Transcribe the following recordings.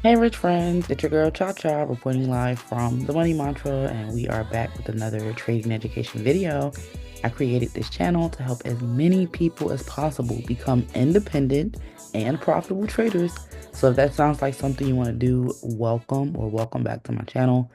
Hey, rich friends, it's your girl Cha Cha reporting live from the Money Mantra, and we are back with another trading education video. I created this channel to help as many people as possible become independent and profitable traders. So, if that sounds like something you want to do, welcome or welcome back to my channel.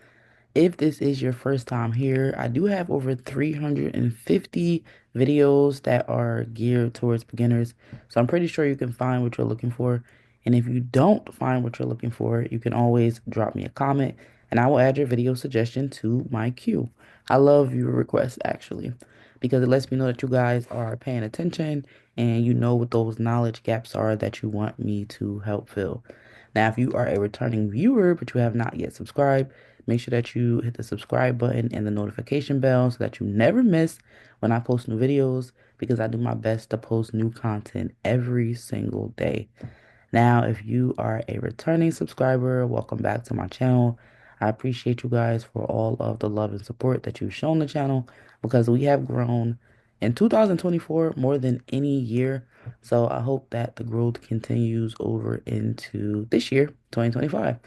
If this is your first time here, I do have over 350 videos that are geared towards beginners. So I'm pretty sure you can find what you're looking for. And if you don't find what you're looking for, you can always drop me a comment and I will add your video suggestion to my queue. I love your requests actually, because it lets me know that you guys are paying attention and you know what those knowledge gaps are that you want me to help fill. Now, if you are a returning viewer but you have not yet subscribed, make sure that you hit the subscribe button and the notification bell so that you never miss when I post new videos, because I do my best to post new content every single day. Now, if you are a returning subscriber, welcome back to my channel. I appreciate you guys for all of the love and support that you've shown the channel, because we have grown in 2024 more than any year. So I hope that the growth continues over into this year, 2025.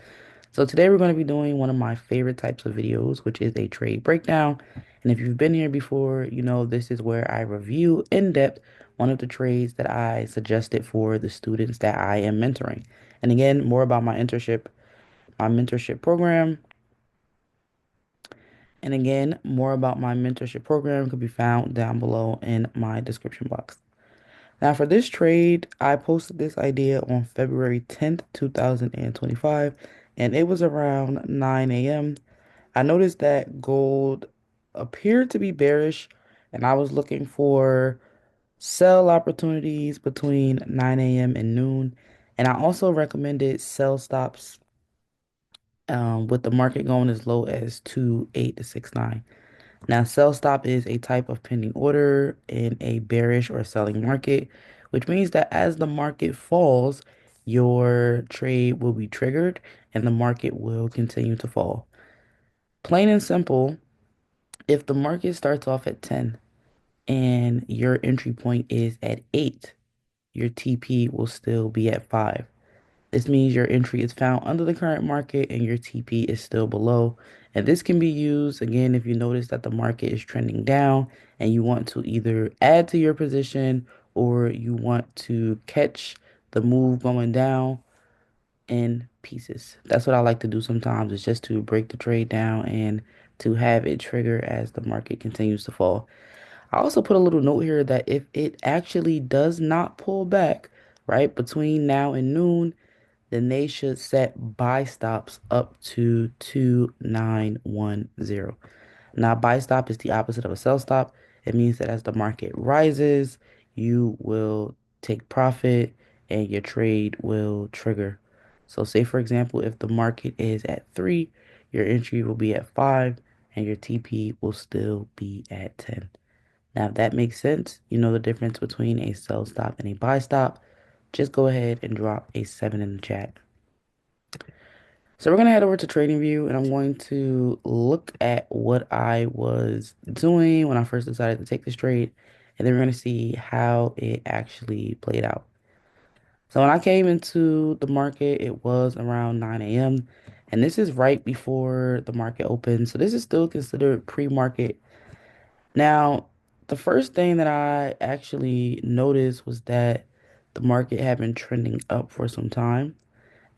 So today we're going to be doing one of my favorite types of videos, which is a trade breakdown. And if you've been here before, you know this is where I review in depth one of the trades that I suggested for the students that I am mentoring. And again, more about my mentorship program. And again, more about my mentorship program could be found down below in my description box. Now, for this trade, I posted this idea on February 10th, 2025, and it was around 9 a.m. I noticed that gold appeared to be bearish, and I was looking for sell opportunities between 9 a.m. and noon. And I also recommended sell stops with the market going as low as 28 to 69. Now, sell stop is a type of pending order in a bearish or selling market, which means that as the market falls, your trade will be triggered and the market will continue to fall. Plain and simple, if the market starts off at 10 and your entry point is at 8, your TP will still be at 5. This means your entry is found under the current market and your TP is still below. And this can be used again if you notice that the market is trending down and you want to either add to your position or you want to catch the move going down in pieces. That's what I like to do sometimes, is just to break the trade down and to have it trigger as the market continues to fall. I also put a little note here that if it actually does not pull back right between now and noon, then they should set buy stops up to 2910. Now, buy stop is the opposite of a sell stop. It means that as the market rises, you will take profit and your trade will trigger. So, say for example, if the market is at 3, your entry will be at 5 and your TP will still be at 10. Now, if that makes sense, you know the difference between a sell stop and a buy stop. Just go ahead and drop a 7 in the chat. So we're gonna head over to TradingView and I'm going to look at what I was doing when I first decided to take this trade, and then we're gonna see how it actually played out. So when I came into the market, it was around 9 a.m. and this is right before the market opened. So this is still considered pre-market. Now, the first thing that I actually noticed was that the market had been trending up for some time.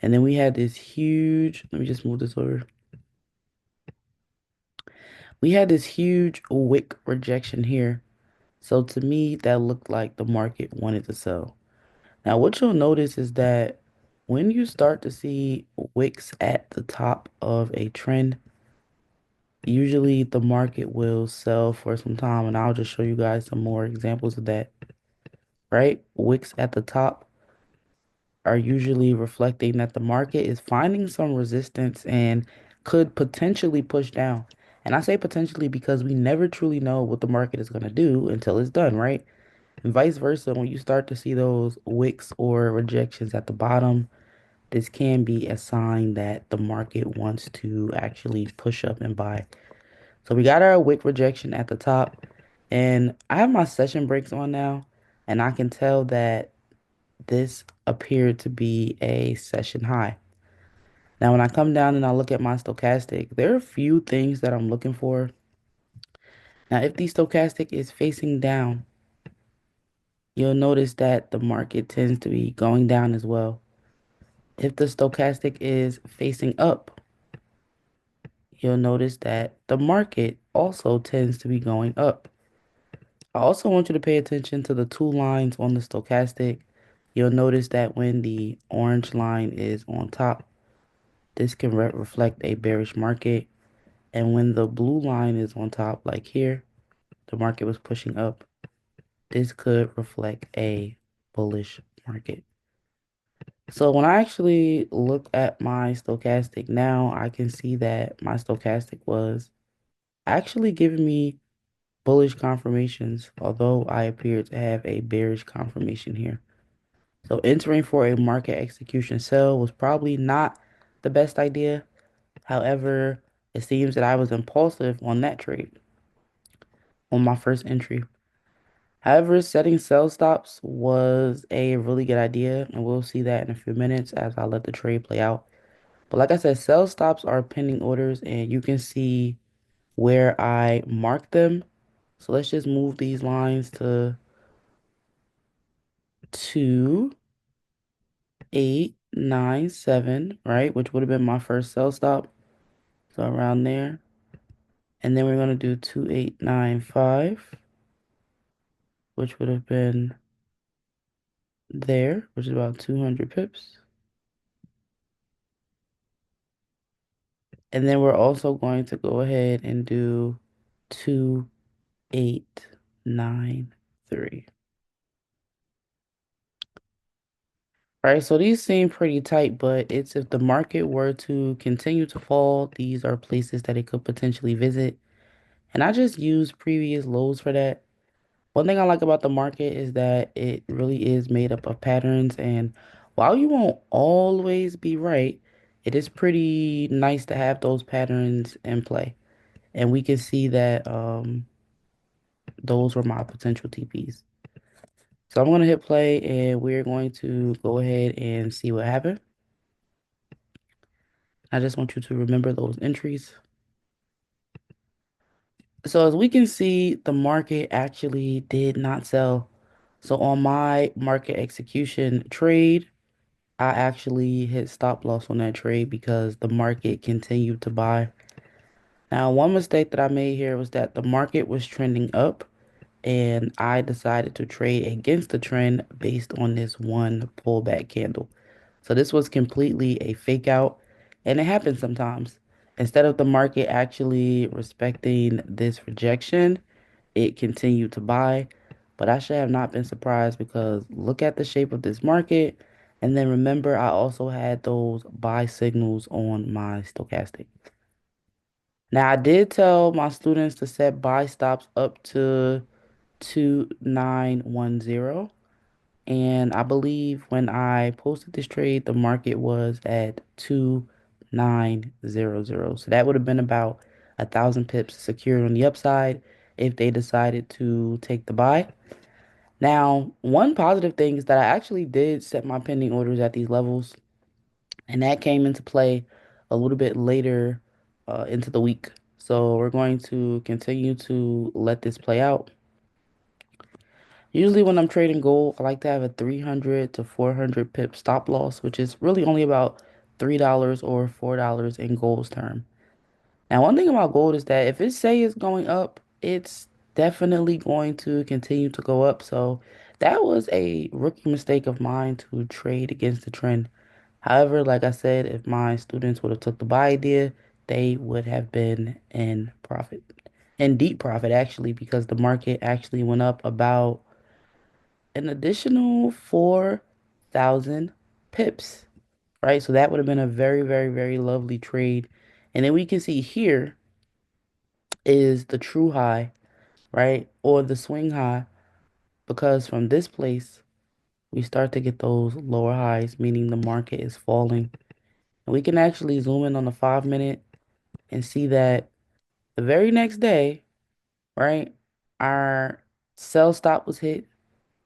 And then we had this huge, let me just move this over. We had this huge wick rejection here. So to me, that looked like the market wanted to sell. Now, what you'll notice is that when you start to see wicks at the top of a trend, usually the market will sell for some time. And I'll just show you guys some more examples of that, right? Wicks at the top are usually reflecting that the market is finding some resistance and could potentially push down. And I say potentially because we never truly know what the market is going to do until it's done, right? And vice versa, when you start to see those wicks or rejections at the bottom, this can be a sign that the market wants to actually push up and buy. So we got our wick rejection at the top, and I have my session breaks on now, and I can tell that this appeared to be a session high. Now, when I come down and I look at my stochastic, there are a few things that I'm looking for. Now, if the stochastic is facing down, you'll notice that the market tends to be going down as well. If the stochastic is facing up, you'll notice that the market also tends to be going up. I also want you to pay attention to the two lines on the stochastic. You'll notice that when the orange line is on top, this can reflect a bearish market. And when the blue line is on top, like here, the market was pushing up. This could reflect a bullish market. So when I actually look at my stochastic now, I can see that my stochastic was actually giving me bullish confirmations, although I appear to have a bearish confirmation here. So entering for a market execution sell was probably not the best idea. However, it seems that I was impulsive on that trade on my first entry. However, setting sell stops was a really good idea, and we'll see that in a few minutes as I let the trade play out. But like I said, sell stops are pending orders, and you can see where I mark them. So let's just move these lines to 2897, right? Which would have been my first sell stop. So around there. And then we're going to do 2895, which would have been there, which is about 200 pips. And then we're also going to go ahead and do 2893. All right, so these seem pretty tight, but it's if the market were to continue to fall, these are places that it could potentially visit. And I just use previous lows for that. One thing I like about the market is that it really is made up of patterns. And while you won't always be right, it is pretty nice to have those patterns in play. And we can see that those were my potential TPs. So I'm going to hit play and we're going to go ahead and see what happened. I just want you to remember those entries. So as we can see, the market actually did not sell. So on my market execution trade, I actually hit stop loss on that trade because the market continued to buy. Now, one mistake that I made here was that the market was trending up and I decided to trade against the trend based on this one pullback candle. So this was completely a fake out, and it happens sometimes. Instead of the market actually respecting this rejection, it continued to buy. But I should have not been surprised because look at the shape of this market. And then remember, I also had those buy signals on my stochastic. Now, I did tell my students to set buy stops up to 2910. And I believe when I posted this trade, the market was at 2900. So that would have been about 1,000 pips secured on the upside if they decided to take the buy. Now, one positive thing is that I actually did set my pending orders at these levels, and that came into play a little bit later into the week. So we're going to continue to let this play out. Usually when I'm trading gold, I like to have a 300 to 400 pip stop loss, which is really only about $3 or $4 in gold's term. Now, one thing about gold is that if it say it's going up, it's definitely going to continue to go up. So that was a rookie mistake of mine to trade against the trend. However, like I said, if my students would have took the buy idea, they would have been in profit, in deep profit actually, because the market actually went up about an additional 4,000 pips, right? So that would have been a very, very, very lovely trade. And then we can see here is the true high, right? Or the swing high, because from this place, we start to get those lower highs, meaning the market is falling. And we can actually zoom in on the 5 minute and see that the very next day, right, our sell stop was hit,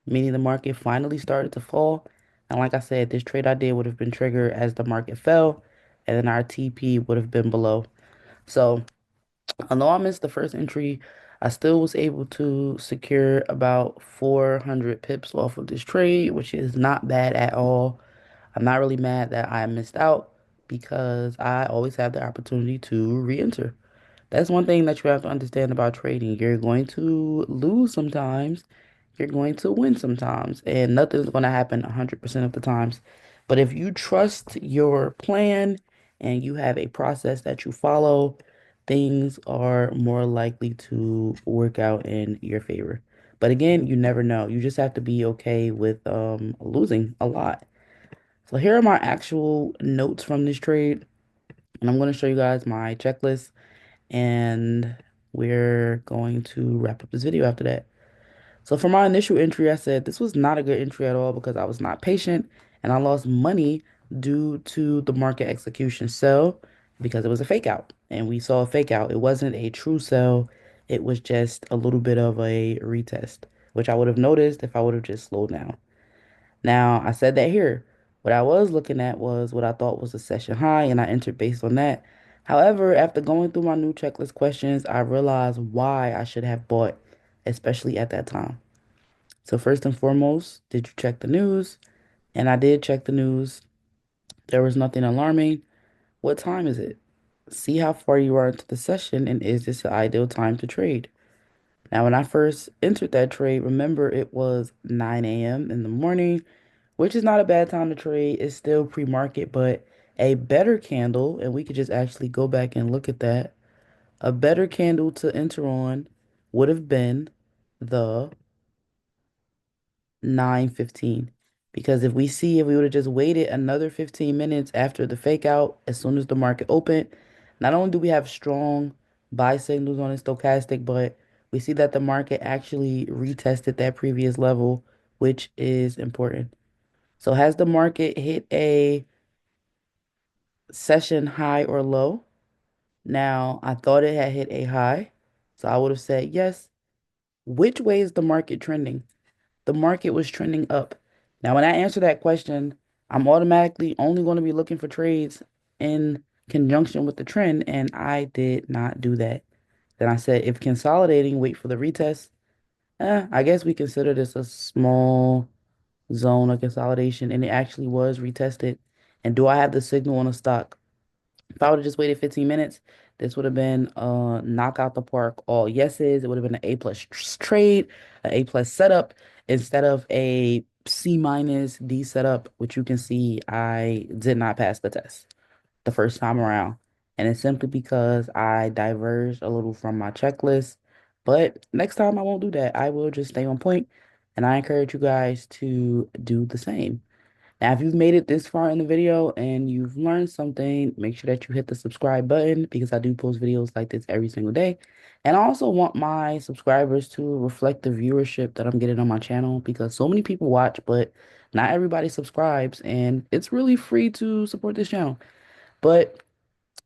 meaning the market finally started to fall. And like I said, this trade I did would have been triggered as the market fell. and then our TP would have been below. So although I missed the first entry, I still was able to secure about 400 pips off of this trade, which is not bad at all. I'm not really mad that I missed out because I always have the opportunity to re-enter. That's one thing that you have to understand about trading. You're going to lose sometimes, you're going to win sometimes, and nothing's going to happen 100% of the times. But if you trust your plan and you have a process that you follow, things are more likely to work out in your favor. But again, you never know. You just have to be okay with losing a lot. So here are my actual notes from this trade, and I'm going to show you guys my checklist, and we're going to wrap up this video after that. So for my initial entry, I said this was not a good entry at all because I was not patient and I lost money due to the market execution sell because it was a fake out, and we saw a fake out. It wasn't a true sell. It was just a little bit of a retest, which I would have noticed if I would have just slowed down. Now, I said that here. What I was looking at was what I thought was a session high, and I entered based on that. However, after going through my new checklist questions, I realized why I should have bought, especially at that time. So, first and foremost, did you check the news? And I did check the news. There was nothing alarming. What time is it? See how far you are into the session, and is this the ideal time to trade? Now, when I first entered that trade, remember it was 9 a.m. in the morning, which is not a bad time to trade. It's still pre-market, but a better candle, and we could just actually go back and look at that. A better candle to enter on would have been the 9:15. Because if we would have just waited another 15 minutes after the fake out, as soon as the market opened, not only do we have strong buy signals on the stochastic, but we see that the market actually retested that previous level, which is important. So has the market hit a session high or low? Now, I thought it had hit a high, so I would have said yes. Which way is the market trending? The market was trending up. Now, when I answer that question, I'm automatically only going to be looking for trades in conjunction with the trend, and I did not do that. Then I said, if consolidating, wait for the retest. I guess we consider this a small zone of consolidation, and it actually was retested. And do I have the signal on a stock? If I would have just waited 15 minutes, this would have been knock out the park, all yeses. It would have been an A plus trade, an A plus setup, instead of a C minus D setup, which you can see I did not pass the test the first time around. And it's simply because I diverged a little from my checklist. But next time I won't do that. I will just stay on point, and I encourage you guys to do the same. Now, if you've made it this far in the video and you've learned something, make sure that you hit the subscribe button because I do post videos like this every single day. And I also want my subscribers to reflect the viewership that I'm getting on my channel because so many people watch, but not everybody subscribes, and it's really free to support this channel. But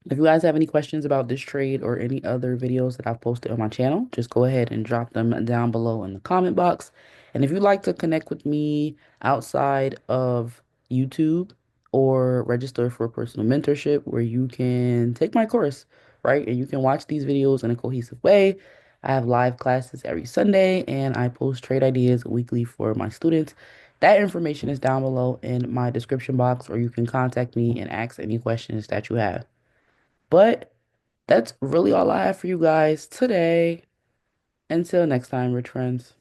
if you guys have any questions about this trade or any other videos that I've posted on my channel, just go ahead and drop them down below in the comment box. And if you'd like to connect with me outside of YouTube or register for personal mentorship where you can take my course, right? And you can watch these videos in a cohesive way. I have live classes every Sunday and I post trade ideas weekly for my students. That information is down below in my description box, or you can contact me and ask any questions that you have. But that's really all I have for you guys today. Until next time, rich friends.